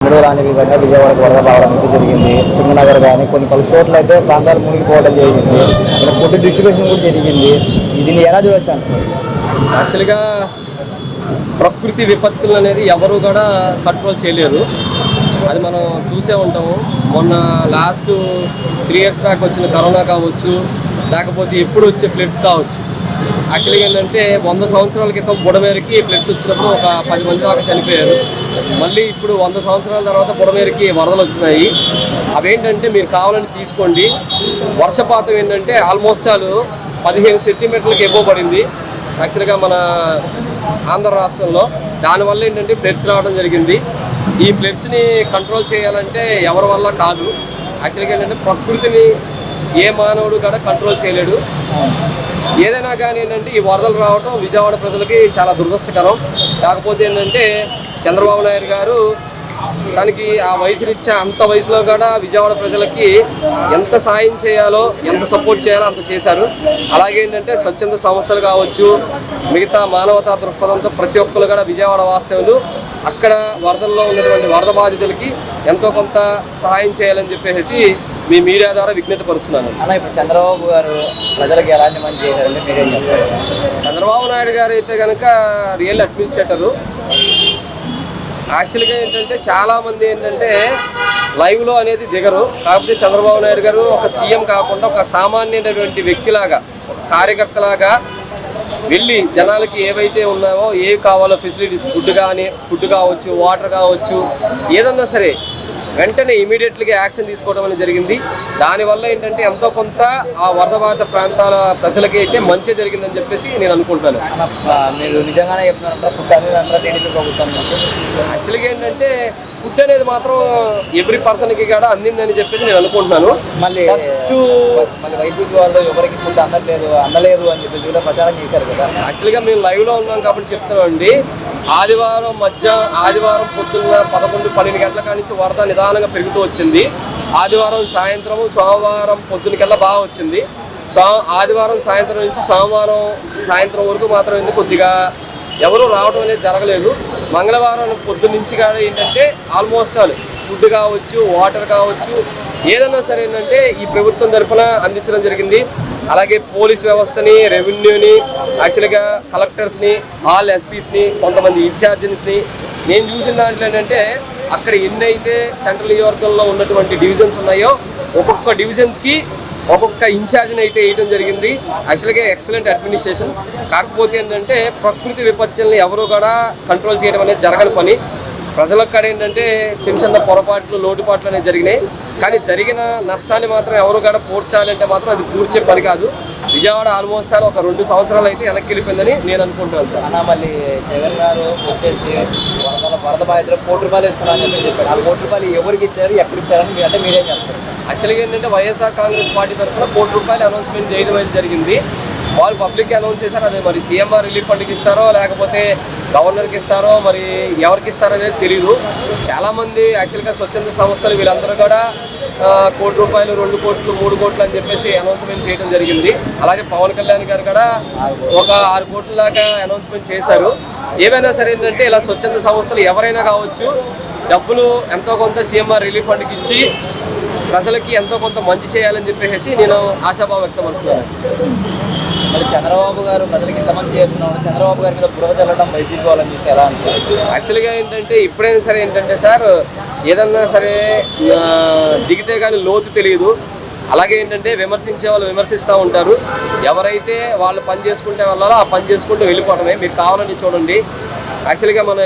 మూడవరానికి కానీ విజయవాడకు వరద రావడం అయితే జరిగింది. సింగనగర్ కానీ కొన్ని చోట్ల అయితే ప్రాంతాలు మునిగిపోవడం జరిగింది. ఇక్కడ ఫుడ్ డిస్ట్రిబ్యూషన్ కూడా జరిగింది. దీన్ని ఎలా చూడొచ్చు అంటున్నారు? యాక్చువల్గా ప్రకృతి విపత్తులు అనేది ఎవరు కూడా కంట్రోల్ చేయలేరు. అది మనం చూసే ఉంటాము. మొన్న లాస్ట్ 3 years బ్యాక్ వచ్చిన కరోనా కావచ్చు, లేకపోతే ఎప్పుడు వచ్చే ఫ్లడ్స్ కావచ్చు. యాక్చువల్గా ఏంటంటే 100 సంవత్సరాల క్రితం బుడమేరుకి ఫ్లడ్స్ వచ్చినప్పుడు ఒక 10 మంది దాకా చనిపోయారు. మళ్ళీ ఇప్పుడు 100 సంవత్సరాల తర్వాత బుడమేరుకి వరదలు వచ్చినాయి. అవేంటంటే మీరు కావాలని తీసుకోండి. వర్షపాతం ఏంటంటే ఆల్మోస్ట్ 15 సెంటీమీటర్లకు ఎబో పడింది యాక్చువల్గా మన ఆంధ్ర రాష్ట్రంలో. దానివల్ల ఏంటంటే ఫ్లడ్స్ రావడం జరిగింది. ఈ ఫ్లడ్స్ని కంట్రోల్ చేయాలంటే ఎవరి వల్ల కాదు. యాక్చువల్గా ఏంటంటే ప్రకృతిని ఏ మానవుడు కూడా కంట్రోల్ చేయలేడు. ఏదైనా కానీ ఏంటంటే ఈ వరదలు రావడం విజయవాడ ప్రజలకి చాలా దురదృష్టకరం. కాకపోతే ఏంటంటే చంద్రబాబు నాయుడు గారు దానికి ఆ వయసునిచ్చే అంత వయసులో కూడా విజయవాడ ప్రజలకి ఎంత సాయం చేయాలో, ఎంత సపోర్ట్ చేయాలో అంత చేశారు. అలాగే ఏంటంటే స్వచ్ఛంద సంస్థలు కావచ్చు, మిగతా మానవతా దృక్పథంతో ప్రతి ఒక్కరు కూడా విజయవాడ వాస్తవులు అక్కడ వరదల్లో ఉన్నటువంటి వరద బాధితులకి ఎంతో కొంత సహాయం చేయాలని చెప్పేసి మీ మీడియా ద్వారా విజ్ఞప్తి పరుస్తున్నాను. అలా ఇప్పుడు చంద్రబాబు గారు ప్రజలకు ఎలాంటి మంచి చేశారంటే మీరేం చెప్తారు? చంద్రబాబు నాయుడు గారు అయితే కనుక రియల్ అడ్మినిస్ట్రేటరు. యాక్చువల్గా ఏంటంటే చాలామంది ఏంటంటే లైవ్లో అనేది దిగరు. కాకపోతే చంద్రబాబు నాయుడు గారు ఒక సీఎం కాకుండా ఒక సామాన్యమైనటువంటి వ్యక్తిలాగా, ఒక కార్యకర్తలాగా వెళ్ళి జనాలకి ఏవైతే ఉన్నాయో, ఏవి కావాలో ఫెసిలిటీస్, ఫుడ్ కావచ్చు, వాటర్ కావచ్చు, ఏదన్నా సరే వెంటనే ఇమీడియట్గా యాక్షన్ తీసుకోవడం అనేది జరిగింది. దానివల్ల ఏంటంటే ఎంతో కొంత ఆ వరద బాధిత ప్రాంతాల ప్రజలకి అయితే మంచి జరిగిందని చెప్పేసి నేను అనుకుంటున్నాను. మీరు నిజంగానే చెప్తున్నారంటే ఫుడ్ అనేది టీడీపీ ప్రభుత్వం యాక్చువల్గా ఏంటంటే ఫుడ్ అనేది మాత్రం ఎవ్రీ పర్సన్కి కూడా అందిందని చెప్పేసి నేను అనుకుంటున్నాను. మళ్ళీ వైసీపీ వాళ్ళు ఎవరికి ఫుడ్ అందలేదు అని చెప్పేసి కూడా ప్రచారం చేశారు కదా. యాక్చువల్గా మేము లైవ్లో ఉన్నాం కాబట్టి చెప్తున్నామండి. ఆదివారం పొద్దున్న 11-12 గంటల కాడి నుంచి వరద నిదానంగా పెరుగుతూ వచ్చింది. ఆదివారం సాయంత్రం, సోమవారం పొద్దునకల్లా బాగా వచ్చింది. ఆదివారం సాయంత్రం నుంచి సోమవారం సాయంత్రం వరకు మాత్రం కొద్దిగా ఎవరు రావడం అనేది జరగలేదు. మంగళవారం పొద్దున్న నుంచి కానీ ఏంటంటే ఆల్మోస్ట్ ఫుడ్ కావచ్చు, వాటర్ కావచ్చు, ఏదైనా సరే ఏంటంటే ఈ ప్రభుత్వం తరఫున అందించడం జరిగింది. అలాగే పోలీస్ వ్యవస్థని, రెవెన్యూని, యాక్చువల్గా కలెక్టర్స్ని, ఆల్ ఎస్పీస్ని, కొంతమంది ఇన్ఛార్జెస్ని నేను చూసిన దాంట్లో ఏంటంటే అక్కడ ఎన్నైతే సెంట్రల్ నియోజకవర్గంలో ఉన్నటువంటి డివిజన్స్ ఉన్నాయో ఒక్కొక్క డివిజన్స్కి ఒక్కొక్క ఇన్ఛార్జ్ని అయితే వేయడం జరిగింది. యాక్చువల్గా ఎక్సలెంట్ అడ్మినిస్ట్రేషన్. కాకపోతే ఏంటంటే ప్రకృతి విపత్తుల్ని ఎవరు కూడా కంట్రోల్ చేయడం అనేది జరగని పని. ప్రజలకు కూడా ఏంటంటే చిన్న పొరపాట్లు, లోటుపాట్లు అనేవి జరిగినాయి. కానీ జరిగిన నష్టాన్ని మాత్రం ఎవరు కూడా పూడ్చాలంటే మాత్రం అది పూడ్చే పని కాదు. విజయవాడ ఆల్మోస్ట్ ఒక 2 సంవత్సరాలు అయితే వెనక్కి వెళ్ళిపోయిందని నేను అనుకుంటున్నాను సార్. అన్న మళ్ళీ జగన్ గారు వచ్చేసి వరద బాధితులు ₹1 ఇస్తున్నారని చెప్పారు. ఆ ₹1 ఎవరికి ఇచ్చారు, ఎక్కడ ఇచ్చారని అంటే మీరేం చెప్తారు? యాక్చువల్గా ఏంటంటే వైఎస్ఆర్ కాంగ్రెస్ పార్టీ తరఫున ₹1 అనౌన్స్మెంట్ చేయడం అయితే జరిగింది. వాళ్ళు పబ్లిక్కి అనౌన్స్ చేశారు. అదే మరి సీఎంఆర్ రిలీఫ్ ఫండ్కి ఇస్తారో లేకపోతే గవర్నర్కి ఇస్తారో మరి ఎవరికి ఇస్తారో అనేది తెలియదు. చాలామంది యాక్చువల్గా స్వచ్ఛంద సంస్థలు వీళ్ళందరూ కూడా ₹1, ₹2 కోట్లు, ₹3 కోట్లు అని చెప్పేసి అనౌన్స్మెంట్ చేయడం జరిగింది. అలాగే పవన్ కళ్యాణ్ గారు కూడా ఒక 6 కోట్ల దాకా అనౌన్స్మెంట్ చేశారు. ఏమైనా సరే ఏంటంటే ఇలా స్వచ్ఛంద సంస్థలు ఎవరైనా కావచ్చు డబ్బులు ఎంతో కొంత సీఎంఆర్ రిలీఫ్ ఫండ్కి ఇచ్చి ప్రజలకి ఎంతో కొంత మంచి చేయాలని చెప్పేసి నేను ఆశాభావం వ్యక్తపరుస్తున్నాను. మరి చంద్రబాబు గారు ప్రజలకి ఇంతమంది చేస్తున్నాడు, చంద్రబాబు గారి మీద బురద చల్లడం వైసీపీ వాళ్ళని చూసి ఎలా అనిపిస్తుంది? యాక్చువల్గా ఏంటంటే ఇప్పుడైనా సరే ఏంటంటే సార్ ఏదన్నా సరే దిగితే కానీ లోతు తెలియదు. అలాగే ఏంటంటే విమర్శించే వాళ్ళు విమర్శిస్తూ ఉంటారు. ఎవరైతే వాళ్ళు పని చేసుకుంటే వాళ్ళలో ఆ పని చేసుకుంటూ వెళ్ళిపోవడమే. మీరు కావాలని చూడండి. యాక్చువల్గా మన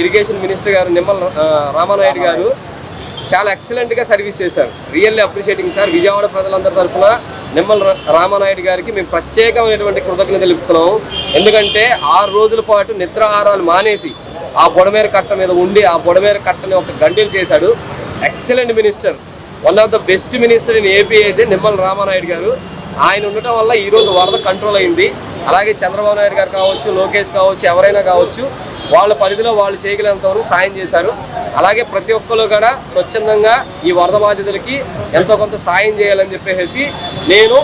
ఇరిగేషన్ మినిస్టర్ గారు నిమ్మల రామానాయుడు గారు చాలా ఎక్సలెంట్గా సర్వీస్ చేశారు. Really appreciating sir. విజయవాడ ప్రజలందరి తరఫున నిమ్మల రామానాయుడు గారికి మేము ప్రత్యేకమైనటువంటి కృతజ్ఞతలు తెలుపుతున్నాము. ఎందుకంటే 6 రోజుల పాటు నిద్రాహారాలు మానేసి ఆ బొడమేర కట్ట మీద ఉండి ఆ బొడమేర కట్టని ఒక గంటలు చేశాడు. Excellent minister, one of the best minister in AP అయితే నిమ్మల రామానాయుడు గారు. ఆయన ఉండటం వల్ల ఈరోజు వరద కంట్రోల్ అయింది. అలాగే చంద్రబాబు నాయుడు గారు కావచ్చు, లోకేష్ కావచ్చు, ఎవరైనా కావచ్చు వాళ్ళ పరిధిలో వాళ్ళు చేయగలిగినంత వరకు సాయం చేశారు. అలాగే ప్రతి ఒక్కరు కూడా స్వచ్ఛందంగా ఈ వరద బాధితులకి ఎంతో కొంత సాయం చేయాలని చెప్పేసి నేను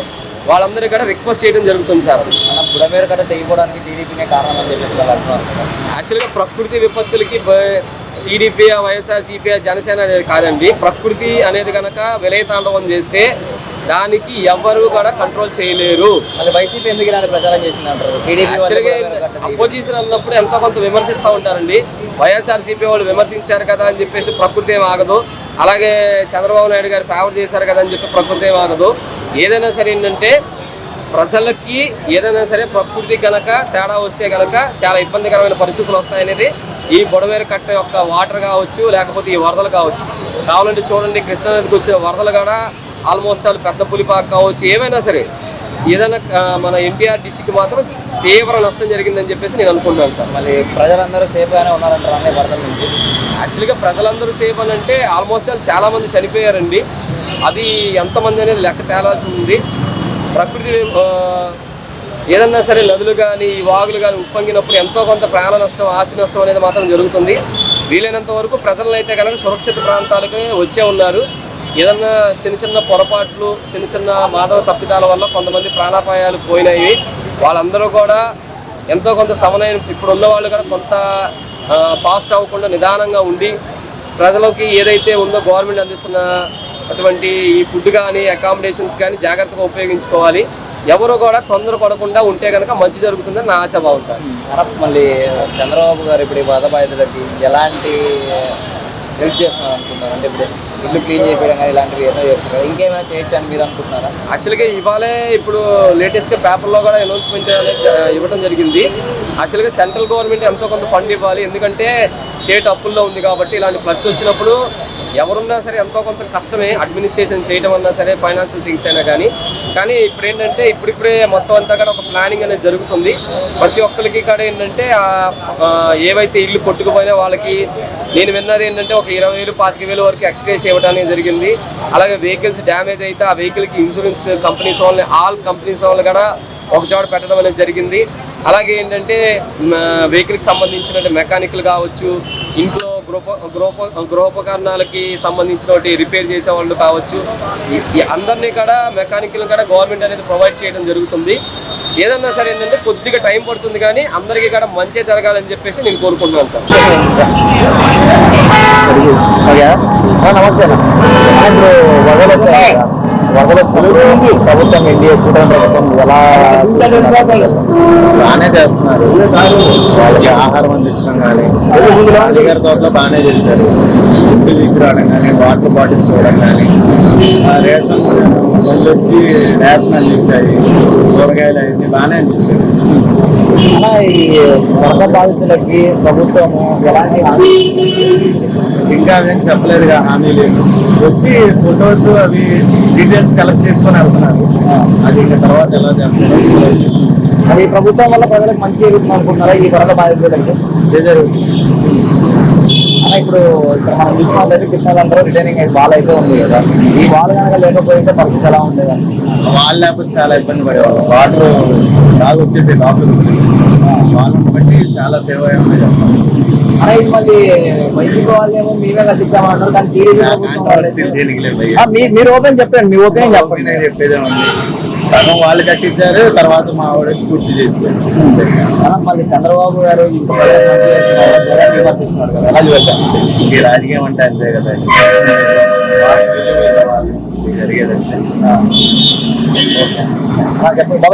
వాళ్ళందరికీ కూడా రిక్వెస్ట్ చేయడం జరుగుతుంది సార్. బుడమేరు కట్ట తెగిపోవడానికి టీడీపీనే కారణం అని చెప్పేసి యాక్చువల్గా ప్రకృతి విపత్తులకి టీడీపీ, వైఎస్ఆర్, సిపిఐ, జనసేన అనేది కాదండి. ప్రకృతి అనేది కనుక విలయతాండవం చేస్తే దానికి ఎవరు కూడా కంట్రోల్ చేయలేరు. మళ్ళీ వైసీపీ ఎందుకు ఇలాంటి ప్రచారం చేసింది అంటారు? యాక్చువల్గా అపోజిషన్ అన్నప్పుడు ఎంతో కొంత విమర్శిస్తూ ఉంటారండి. వైఎస్ఆర్ సిపి వాళ్ళు విమర్శించారు కదా అని చెప్పేసి ప్రకృతి ఏం ఆగదు. అలాగే చంద్రబాబు నాయుడు గారు ఫేవర్ చేశారు కదా అని చెప్పి ప్రకృతి ఏం ఆగదు. ఏదైనా సరే ఏంటంటే ప్రజలకి ఏదైనా సరే ప్రకృతి కనుక తేడా వస్తే కనుక చాలా ఇబ్బందికరమైన పరిస్థితులు వస్తాయనేది ఈ బొడమేరు కట్ట యొక్క వాటర్ కావచ్చు, లేకపోతే ఈ వరదలు కావచ్చు. కావాలంటే చూడండి, కృష్ణానదికి వచ్చిన వరదలు కూడా ఆల్మోస్ట్ వాళ్ళు పెద్ద పులిపాక కావచ్చు, ఏమైనా సరే ఏదైనా మన ఎన్టీఆర్ డిస్టిక్ మాత్రం తీవ్ర నష్టం జరిగిందని చెప్పేసి నేను అనుకుంటున్నాను సార్. మళ్ళీ ప్రజలందరూ సేఫ్గానే ఉన్నారంటారు అనే వరదల నుంచి? యాక్చువల్గా ప్రజలందరూ సేఫ్ అని అంటే ఆల్మోస్ట్ వాళ్ళు చాలామంది చనిపోయారండి. అది ఎంతమంది అనేది లెక్క తేలాల్సి ఉంది. ప్రకృతి ఏదన్నా సరే నదులు కానీ ఈ వాగులు కానీ ఉప్పొంగినప్పుడు ఎంతో కొంత ప్రాణ నష్టం, ఆస్తి నష్టం అనేది మాత్రం జరుగుతుంది. వీలైనంత వరకు ప్రజలను అయితే కనుక సురక్షిత ప్రాంతాలకు వచ్చే ఉన్నారు. ఏదన్నా చిన్న చిన్న పొరపాట్లు, చిన్న చిన్న మానవ తప్పిదాల వల్ల కొంతమంది ప్రాణాపాయాలు పోయినాయి. వాళ్ళందరూ కూడా ఎంతో కొంత సమన్వయం, ఇప్పుడు ఉన్న వాళ్ళు కూడా కొంత ఫాస్ట్ అవ్వకుండా నిదానంగా ఉండి ప్రజలకి ఏదైతే ఉందో గవర్నమెంట్ అందిస్తున్న అటువంటి ఈ ఫుడ్ కానీ అకామిడేషన్స్ కానీ జాగ్రత్తగా ఉపయోగించుకోవాలి. ఎవరు కూడా తొందర పడకుండా ఉంటే కనుక మంచి జరుగుతుందని నా ఆశాభావం సార్. మళ్ళీ చంద్రబాబు గారు ఇప్పుడు ఈ వరద బాధితులకి ఎలాంటి హెల్ప్ చేస్తున్నారు అనుకుంటున్నారు? అంటే ఇప్పుడు ఇల్లు క్లీన్ చేయడం కానీ ఇలాంటివి ఏదో చేస్తున్నారు, ఇంకేమైనా చేయొచ్చు అని మీరు అనుకుంటున్నారా? యాక్చువల్గా ఇవాళే ఇప్పుడు లేటెస్ట్గా పేపర్లో కూడా అనౌన్స్మెంట్ అనేది ఇవ్వడం జరిగింది. యాక్చువల్గా సెంట్రల్ గవర్నమెంట్ ఎంతో కొంత ఫండ్ ఇవ్వాలి. ఎందుకంటే స్టేట్ అప్పుల్లో ఉంది కాబట్టి ఇలాంటి ఫ్లడ్స్ వచ్చినప్పుడు ఎవరున్నా సరే ఎంతో కొంత కష్టమే అడ్మినిస్ట్రేషన్ చేయడం అన్నా సరే, ఫైనాన్షియల్ థింగ్స్ అయినా కానీ ఇప్పుడు ఏంటంటే ఇప్పుడిప్పుడే మొత్తం అంతా కూడా ఒక ప్లానింగ్ అనేది జరుగుతుంది. ప్రతి ఒక్కరికి కూడా ఏంటంటే ఏవైతే ఇల్లు కొట్టుకుపోయినా వాళ్ళకి నేను విన్నది ఏంటంటే ఒక 20,000, 25,000 వరకు ఎక్స్గ్రేస్ ఇవ్వడానికి జరిగింది. అలాగే వెహికల్స్ డ్యామేజ్ అయితే ఆ వెహికల్కి ఇన్సూరెన్స్ కంపెనీస్ వాళ్ళని, ఆల్ కంపెనీస్ వాళ్ళు కూడా ఒక చోట పెట్టడం అనేది జరిగింది. అలాగే ఏంటంటే వెహికల్కి సంబంధించిన మెకానికల్ కావచ్చు, ఇంట్లో గృహోపకరణాలకి సంబంధించిన రిపేర్ చేసే వాళ్ళు కావచ్చు, అందరినీ కూడా మెకానికల్ కూడా గవర్నమెంట్ అనేది ప్రొవైడ్ చేయడం జరుగుతుంది. ఏదన్నా సరే ఏంటంటే కొద్దిగా టైం పడుతుంది కానీ అందరికీ కూడా మంచి జరగాలని చెప్పేసి నేను కోరుకుంటున్నాను సార్. నమస్తే. ఇప్పుడు వరదలు ప్రభుత్వం ఎన్డీఏ కూటమి ప్రభుత్వం ఎలా బాగానే చేస్తున్నారు. వాళ్ళకి ఆహారం అందించడం కానీ అధికార తోటలో బాగానే చేశారు. ఫుడ్ తీసుకురావడం కానీ, వాటర్ బాటిల్స్ ఇవ్వడం కానీ, రేషన్ వచ్చి రేషన్ అందించాయి, కూరగాయలు అవన్నీ బాగానే అందించారు. అలా ఈ వరద బాధితులకి ప్రభుత్వము ఎలాంటి ఇంకా అదేం చెప్పలేదుగా, హామీ లేదు. వచ్చి ఫొటోస్ అవి డీటెయిల్స్ కలెక్ట్ చేసుకొని వెళ్తున్నారు. అది ఇంకా తర్వాత ఎలా చేస్తారు? అది ప్రభుత్వం వల్ల ప్రజలకు మంచి జరుగుతుంది అనుకుంటున్నారా ఈ వరద బాధితులకి? జరుగుతుంది. అలా ఇప్పుడు ఇక్కడ మనం చూసినట్లయితే కృష్ణాలందరూ రిటైనింగ్ అయితే వాల్ అయితే ఉంది కదా, ఈ వాల్ కనుక లేకపోతే పరిస్థితి ఎలా ఉండేది? వాళ్ళు లేకపోతే చాలా ఇబ్బంది పడేవాళ్ళు. వాటర్ బాగా వచ్చేసి లోపలికి వచ్చేసి వాళ్ళని బట్టి చాలా సేవ ఉన్నాయి. అలా ఇది మళ్ళీ వైద్యులు వాళ్ళేమో మేమే కట్టించామన్నారు, కానీ మీరు ఓపెన్ చెప్పండి, మీ ఓపెన్ చెప్పండి. చెప్పేదేమండి, సగం వాళ్ళు కట్టించారు, తర్వాత మా వాడికి పూర్తి చేశారు. మళ్ళీ చంద్రబాబు గారు విమర్శిస్తున్నారు కదా, ఎలా చూద్దాం? ఈ రాజకీయం అంటే అంతే కదా, జరిగేదంటే. చెప్పండి.